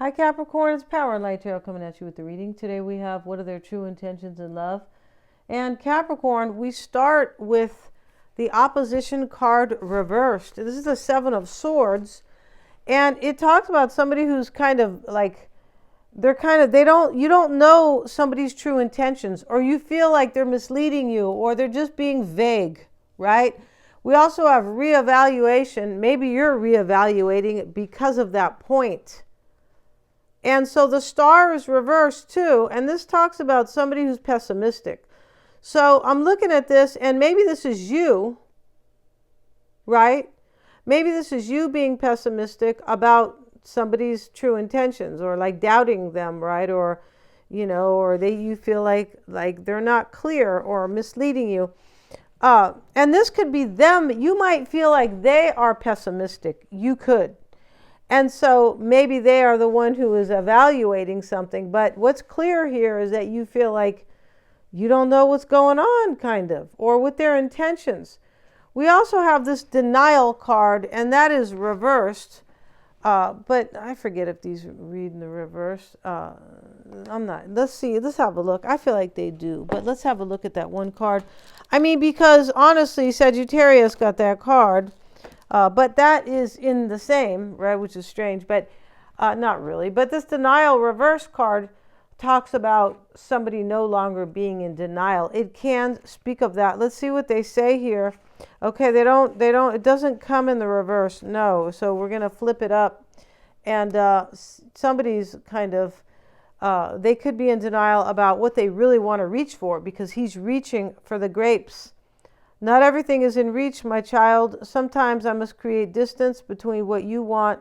Hi Capricorn, it's Power and Light Tarot coming at you with the reading. Today we have what are their true intentions in love. And Capricorn, we start with the opposition card reversed. This is the Seven of Swords. And it talks about somebody who's kind of like, you don't know somebody's true intentions, or you feel like they're misleading you, or they're just being vague, right? We also have reevaluation. Maybe you're reevaluating it because of that point. And so the star is reversed too. And this talks about somebody who's pessimistic. So I'm looking at this, and maybe this is you, right? Maybe this is you being pessimistic about somebody's true intentions, or like doubting them, right? Or, or you feel like they're not clear or misleading you. And this could be them. You might feel like they are pessimistic. You could. And so maybe they are the one who is evaluating something. But what's clear here is that you feel like you don't know what's going on, kind of, or with their intentions. We also have this denial card, and that is reversed. But I forget if these read in the reverse. I'm not. Let's see. Let's have a look. I feel like they do. But let's have a look at that one card. I mean, because honestly, Sagittarius got that card. But that is in the same, right, which is strange, but not really. But this denial reverse card talks about somebody no longer being in denial. It can speak of that. Let's see what they say here. Okay, it doesn't come in the reverse, no. So we're going to flip it up. And somebody's kind of, they could be in denial about what they really want to reach for, because he's reaching for the grapes. Not everything is in reach, my child. Sometimes I must create distance between what you want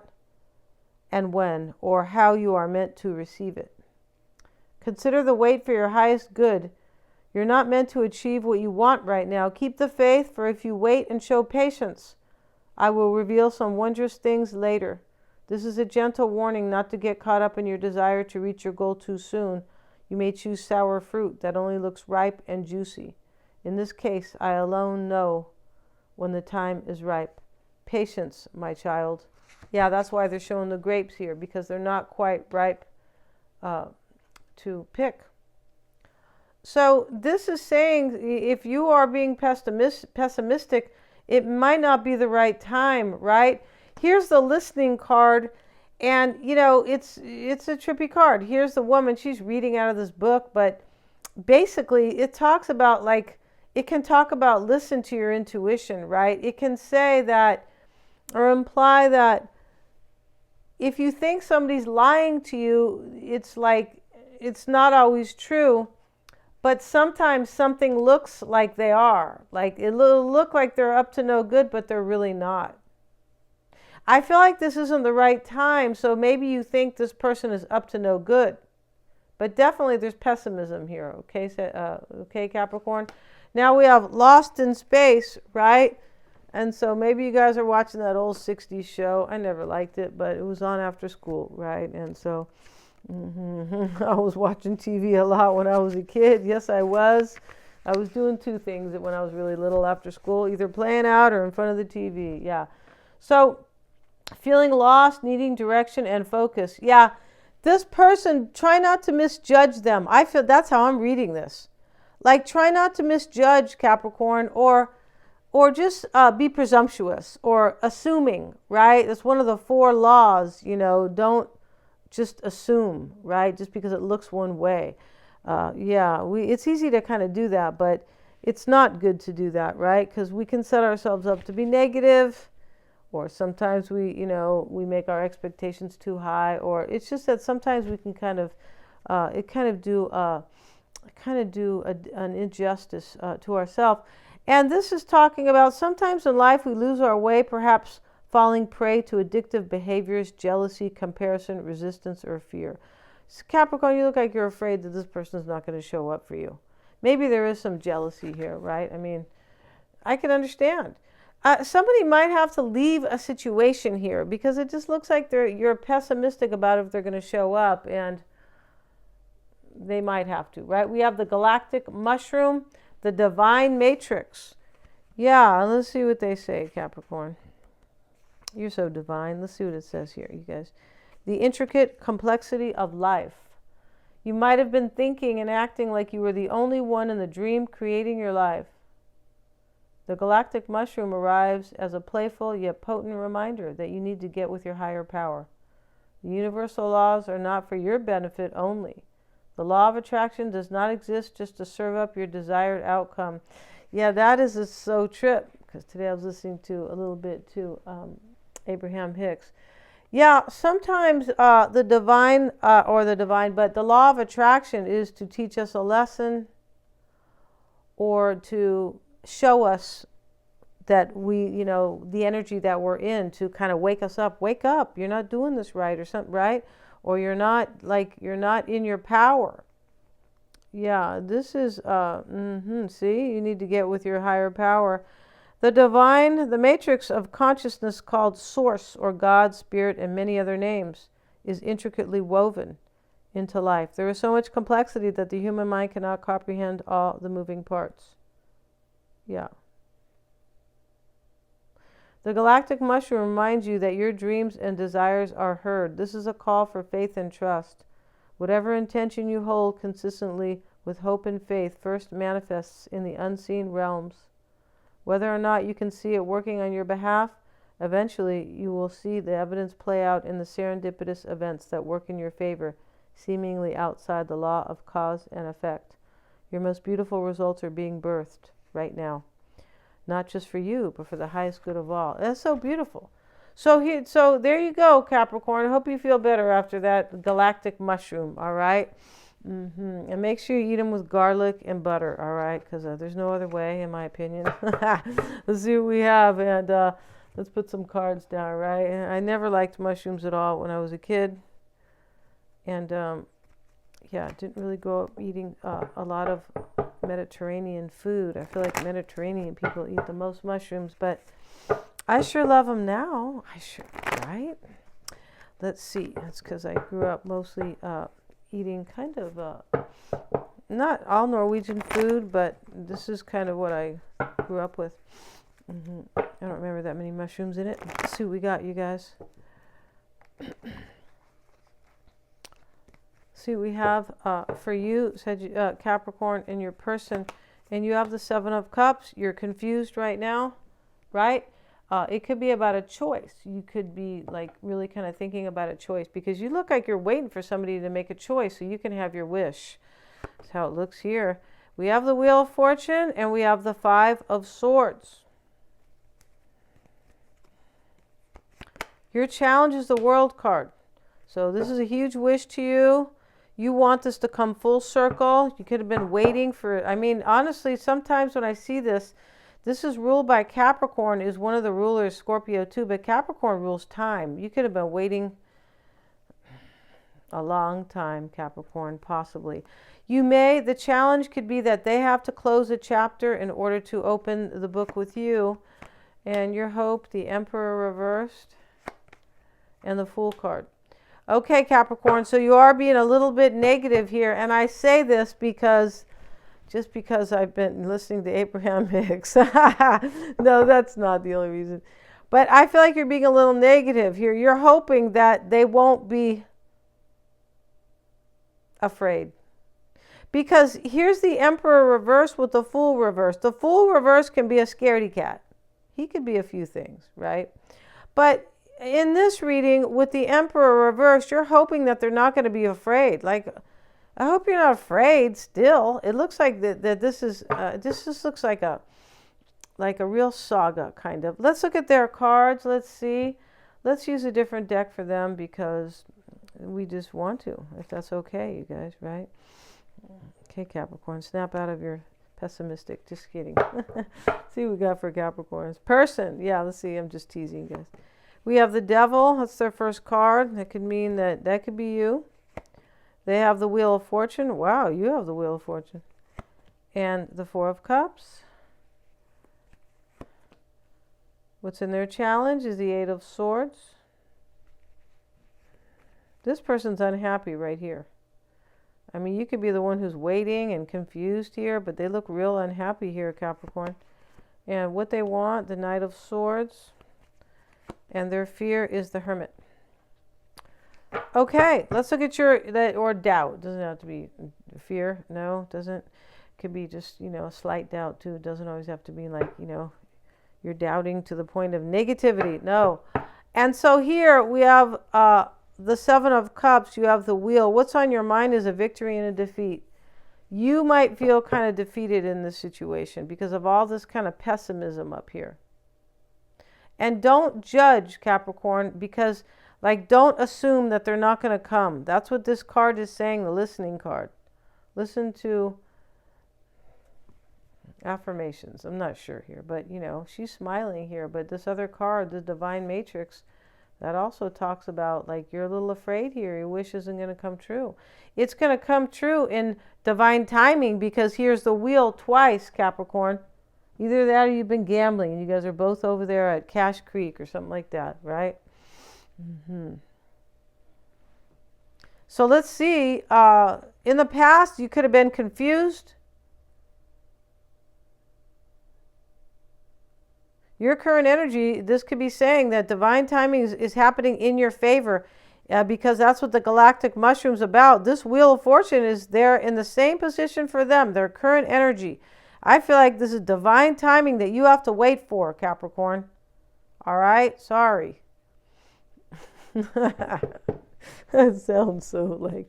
and when, or how you are meant to receive it. Consider the wait for your highest good. You're not meant to achieve what you want right now. Keep the faith, for if you wait and show patience, I will reveal some wondrous things later. This is a gentle warning not to get caught up in your desire to reach your goal too soon. You may choose sour fruit that only looks ripe and juicy. In this case, I alone know when the time is ripe. Patience, my child. Yeah, that's why they're showing the grapes here, because they're not quite ripe to pick. So this is saying if you are being pessimistic, it might not be the right time, right? Here's the listening card, and it's a trippy card. Here's the woman, she's reading out of this book, but basically it talks about it can talk about listen to your intuition, right? It can say that, or imply that if you think somebody's lying to you, it's not always true, but sometimes something looks like they are. Like it'll look like they're up to no good, but they're really not. I feel like this isn't the right time, so maybe you think this person is up to no good. But definitely there's pessimism here, okay, okay, Capricorn? Now we have Lost in Space, right? And so maybe you guys are watching that old 60s show. I never liked it, but it was on after school, right? And so I was watching TV a lot when I was a kid. Yes, I was. I was doing two things when I was really little after school, either playing out or in front of the TV. Yeah. So feeling lost, needing direction and focus. Yeah. This person, try not to misjudge them. I feel that's how I'm reading this. Like, try not to misjudge, Capricorn, or just be presumptuous or assuming, right? That's one of the 4 laws, don't just assume, right? Just because it looks one way. It's easy to kind of do that, but it's not good to do that, right? Because we can set ourselves up to be negative, or sometimes we make our expectations too high, or it's just that sometimes we can kind of do an injustice to ourselves. And this is talking about sometimes in life we lose our way, perhaps falling prey to addictive behaviors, jealousy, comparison, resistance, or fear. So Capricorn, you look like you're afraid that this person is not going to show up for you. Maybe there is some jealousy here, right? I mean, I can understand. Somebody might have to leave a situation here because it just looks like you're pessimistic about if they're going to show up, and they might have to, right? We have the galactic mushroom, the divine matrix. Yeah, let's see what they say, Capricorn. You're so divine. Let's see what it says here, you guys. the intricate complexity of life. You might have been thinking and acting like you were the only one in the dream creating your life. The galactic mushroom arrives as a playful yet potent reminder that you need to get with your higher power. The universal laws are not for your benefit only. The law of attraction does not exist just to serve up your desired outcome. Yeah, that is a so trip, because today I was listening to a little bit to Abraham Hicks. Yeah, sometimes but the law of attraction is to teach us a lesson or to show us that we, the energy that we're in, to kind of wake us up. Wake up, you're not doing this right or something, right? Or you're not in your power. Yeah, this is, see, you need to get with your higher power. The matrix of consciousness called Source or God, Spirit, and many other names is intricately woven into life. There is so much complexity that the human mind cannot comprehend all the moving parts. Yeah. The galactic mushroom reminds you that your dreams and desires are heard. This is a call for faith and trust. Whatever intention you hold consistently with hope and faith first manifests in the unseen realms. Whether or not you can see it working on your behalf, eventually you will see the evidence play out in the serendipitous events that work in your favor, seemingly outside the law of cause and effect. Your most beautiful results are being birthed right now. Not just for you, but for the highest good of all. That's so beautiful. So there you go, Capricorn. I hope you feel better after that galactic mushroom, all right? And make sure you eat them with garlic and butter, all right? Because there's no other way, in my opinion. Let's see what we have, and let's put some cards down, right? I never liked mushrooms at all when I was a kid. And, yeah, I didn't really grow up eating a lot of Mediterranean food. I feel like Mediterranean people eat the most mushrooms, but I sure love them now. Right? Let's see. That's because I grew up mostly eating kind of, not all Norwegian food, but this is kind of what I grew up with. I don't remember that many mushrooms in it. Let's see what we got, you guys. See, we have for you, Capricorn, in your person, and you have the Seven of Cups. You're confused right now, right? It could be about a choice. You could be like really kind of thinking about a choice, because you look like you're waiting for somebody to make a choice so you can have your wish. That's how it looks here. We have the Wheel of Fortune, and we have the Five of Swords. Your challenge is the World card. So this is a huge wish to you. You want this to come full circle. You could have been waiting for, I mean, honestly, sometimes when I see this, this is ruled by Capricorn, is one of the rulers, Scorpio too, but Capricorn rules time. You could have been waiting a long time, Capricorn, possibly. The challenge could be that they have to close a chapter in order to open the book with you. And your hope, the Emperor reversed, and the Fool card. Okay, Capricorn, so you are being a little bit negative here, and I say this because I've been listening to Abraham Hicks. No, that's not the only reason. But I feel like you're being a little negative here. You're hoping that they won't be afraid. Because here's the Emperor reverse with the Fool reverse. The Fool reverse can be a scaredy cat. He could be a few things, right? But in this reading, with the Emperor reversed, you're hoping that they're not going to be afraid. Like, I hope you're not afraid still. It looks like that this just looks like a real saga, kind of. Let's look at their cards. Let's see. Let's use a different deck for them because we just want to, if that's okay, you guys, right? Okay, Capricorn, snap out of your pessimistic. Just kidding. See what we got for Capricorns. Person. Yeah, let's see. I'm just teasing you guys. We have the Devil. That's their first card. That could mean that could be you. They have the Wheel of Fortune. Wow, you have the Wheel of Fortune. And the Four of Cups. What's in their challenge is the Eight of Swords. This person's unhappy right here. I mean, you could be the one who's waiting and confused here, but they look real unhappy here, Capricorn. And what they want, the Knight of Swords. And their fear is the Hermit. Okay, let's look at your, that, or doubt. Doesn't have to be fear. No, doesn't. Could be just, a slight doubt too. It doesn't always have to be like, you're doubting to the point of negativity. No. And so here we have the Seven of Cups. You have the Wheel. What's on your mind is a victory and a defeat. You might feel kind of defeated in this situation because of all this kind of pessimism up here. And don't judge, Capricorn, because don't assume that they're not going to come. That's what this card is saying, the listening card. Listen to affirmations. I'm not sure here, but she's smiling here. But this other card, the Divine Matrix, that also talks about you're a little afraid here. Your wish isn't going to come true. It's going to come true in divine timing, because here's the Wheel twice, Capricorn. Either that or you've been gambling and you guys are both over there at Cash Creek or something like that, right? So let's see. In the past, you could have been confused. Your current energy, this could be saying that divine timing is happening in your favor, because that's what the galactic mushroom's about. This Wheel of Fortune is there in the same position for them, their current energy. I feel like this is divine timing that you have to wait for, Capricorn. All right? Sorry. That sounds so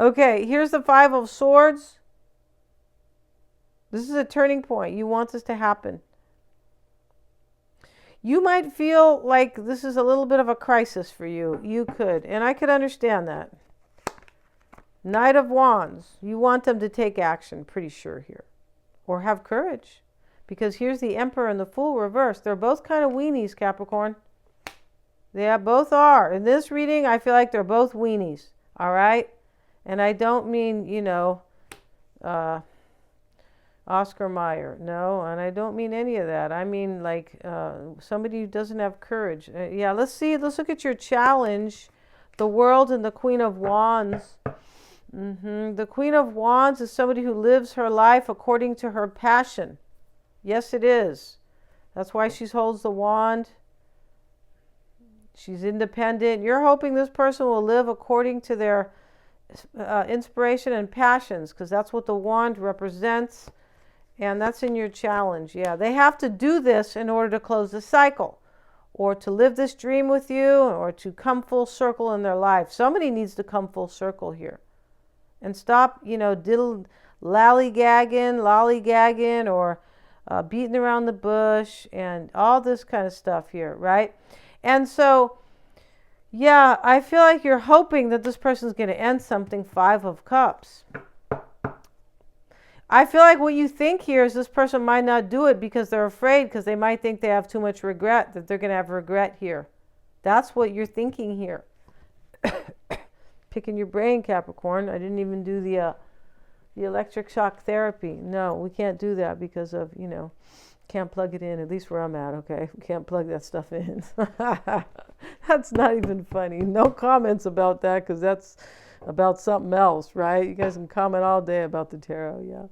Okay, here's the Five of Swords. This is a turning point. You want this to happen. You might feel like this is a little bit of a crisis for you. You could, and I could understand that. Knight of Wands. You want them to take action, pretty sure here. Or have courage. Because here's the Emperor and the Fool reversed. They're both kind of weenies, Capricorn. They both are. In this reading, I feel like they're both weenies. All right? And I don't mean, Oscar Mayer. No, and I don't mean any of that. I mean somebody who doesn't have courage. Yeah, let's see. Let's look at your challenge. The World and the Queen of Wands. The Queen of Wands is somebody who lives her life according to her passion. Yes, it is. That's why she holds the wand. She's independent. You're hoping this person will live according to their inspiration and passions, because that's what the wand represents. And that's in your challenge. Yeah, they have to do this in order to close the cycle, or to live this dream with you, or to come full circle in their life. Somebody needs to come full circle here. And stop, lollygagging, or beating around the bush, and all this kind of stuff here, right? And so, yeah, I feel like you're hoping that this person's going to end something. Five of Cups. I feel like what you think here is this person might not do it because they're afraid, because they might think they have too much regret, that they're going to have regret here. That's what you're thinking here. Picking your brain, Capricorn. I didn't even do the electric shock therapy. No, we can't do that because of, can't plug it in, at least where I'm at, okay? We can't plug that stuff in. That's not even funny. No comments about that, because that's about something else, right? You guys can comment all day about the tarot, yeah.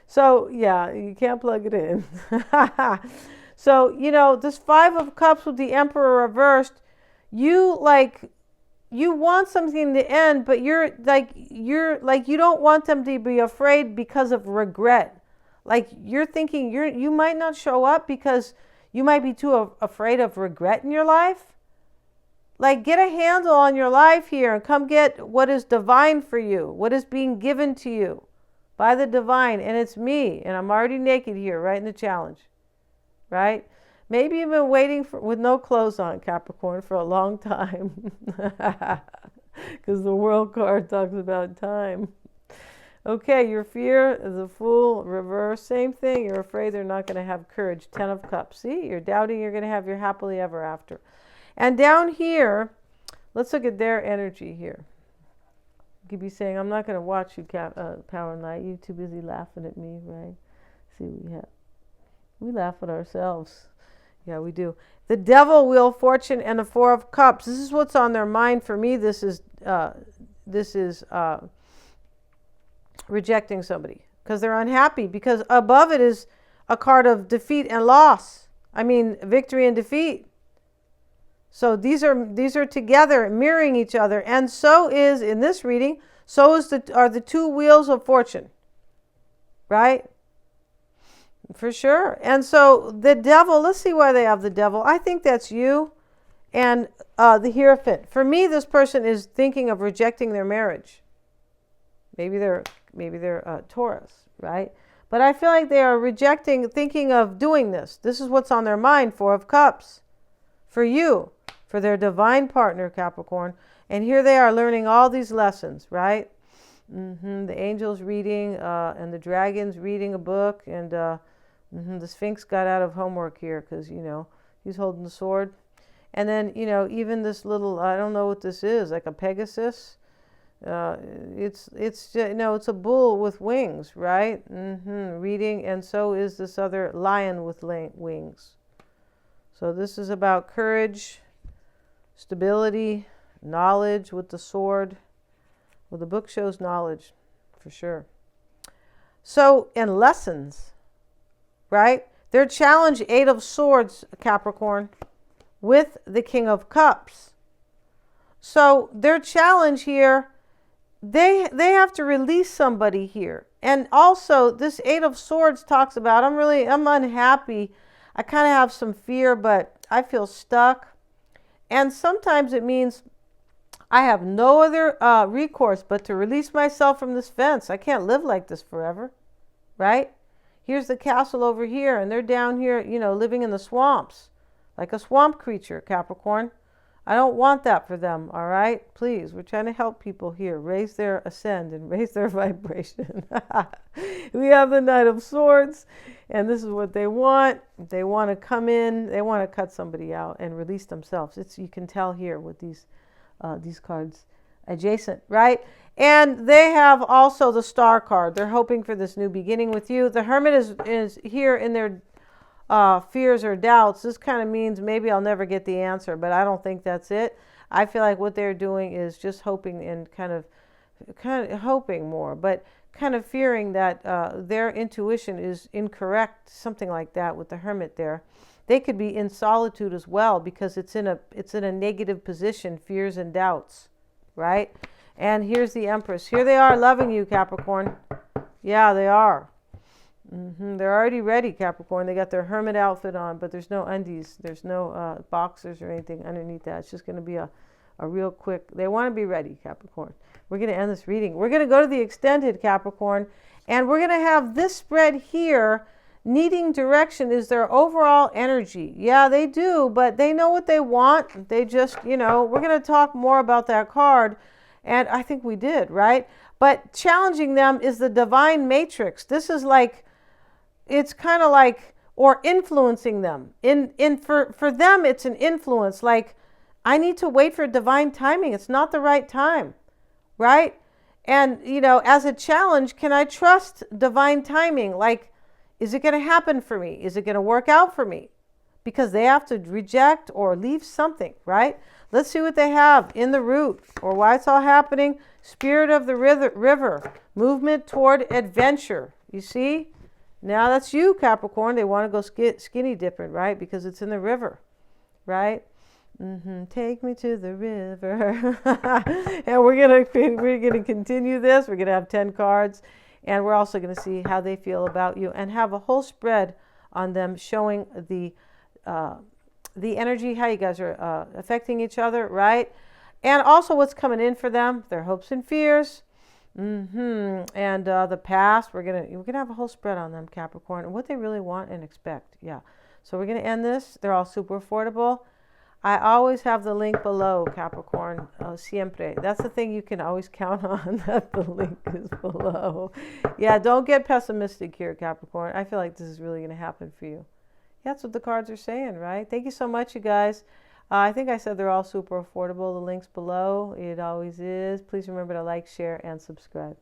So, yeah, you can't plug it in. So, this Five of Cups with the Emperor reversed, you want something to end, but you don't want them to be afraid because of regret. You're thinking you might not show up because you might be too afraid of regret in your life. Get a handle on your life here and come get what is divine for you, what is being given to you by the divine. And it's me, and I'm already naked here, right in the challenge, right? Maybe you've been waiting with no clothes on, Capricorn, for a long time. Because the World card talks about time. Okay, your fear is the Fool, reverse, same thing. You're afraid they're not going to have courage. Ten of Cups. See, you're doubting you're going to have your happily ever after. And down here, let's look at their energy here. You could be saying, I'm not going to watch you, Power and Light. You're too busy laughing at me, right? See, we laugh at ourselves. Yeah, we do. The Devil, Wheel of Fortune, and the Four of Cups. This is what's on their mind. For me, this is rejecting somebody because they're unhappy. Because above it is a card of defeat and loss. I mean, victory and defeat. So these are together, mirroring each other. And so is, in this reading, so is are the two wheels of fortune. Right? For sure. And so the devil, let's see why they have the devil. I think that's you and the Hierophant. For me, this person is thinking of rejecting their marriage. Maybe they're Taurus, right? But I feel like they are thinking of doing this. This is what's on their mind, Four of Cups. For you, for their divine partner, Capricorn. And here they are learning all these lessons, right? The angels reading and the dragons reading a book. And the Sphinx got out of homework here because, he's holding the sword. And then, even this little, I don't know what this is, like a Pegasus. It's a bull with wings, right? Reading, and so is this other lion with wings. So this is about courage, stability, knowledge with the sword. Well, the book shows knowledge, for sure. So, and lessons, right? Their challenge, Eight of Swords, Capricorn, with the King of Cups. So their challenge here, they have to release somebody here. And also this Eight of Swords talks about, I'm unhappy. I kind of have some fear, but I feel stuck. And sometimes it means I have no other recourse but to release myself from this fence. I can't live like this forever, right? Here's the castle over here, and they're down here, living in the swamps, like a swamp creature, Capricorn. I don't want that for them, all right? Please, we're trying to help people here, raise their ascend and raise their vibration. We have the Knight of Swords, and this is what they want. They want to come in, they want to cut somebody out and release themselves. You can tell here with these cards adjacent, right? And they have also the Star card. They're hoping for this new beginning with you. The Hermit is here in their fears or doubts. This kind of means maybe I'll never get the answer, but I don't think that's it. I feel like what they're doing is just hoping and kind of hoping more, but kind of fearing that their intuition is incorrect, something like that with the Hermit there. They could be in solitude as well because it's in a negative position, fears and doubts, right? And here's the Empress. Here they are loving you, Capricorn. Yeah, they are. They're already ready, Capricorn. They got their Hermit outfit on, but there's no undies. There's no boxers or anything underneath that. It's just going to be a real quick. They want to be ready, Capricorn. We're going to end this reading. We're going to go to the extended, Capricorn, and we're going to have this spread here. Needing direction is their overall energy. Yeah, they do, but they know what they want. They just, we're going to talk more about that card. And I think we did, right? But challenging them is the divine matrix. This is like, it's kind of like, or influencing them. For them, it's an influence. Like, I need to wait for divine timing. It's not the right time, right? And, as a challenge, can I trust divine timing? Like, is it going to happen for me? Is it going to work out for me? Because they have to reject or leave something, right? Let's see what they have in the root or why it's all happening. Spirit of the river, movement toward adventure. You see? Now that's you, Capricorn. They want to go skinny dipping, right? Because it's in the river, right? Take me to the river. And we're gonna continue this. We're gonna have 10 cards, and we're also gonna see how they feel about you and have a whole spread on them, showing the energy, how you guys are affecting each other, right? And also what's coming in for them, their hopes and fears, and the past. We're gonna have a whole spread on them, Capricorn, and what they really want and expect. Yeah. So we're gonna end this. They're all super affordable. I always have the link below, Capricorn, siempre. That's the thing you can always count on, that the link is below. Yeah, don't get pessimistic here, Capricorn. I feel like this is really going to happen for you. Yeah, that's what the cards are saying, right? Thank you so much, you guys. I think I said they're all super affordable. The link's below. It always is. Please remember to like, share, and subscribe.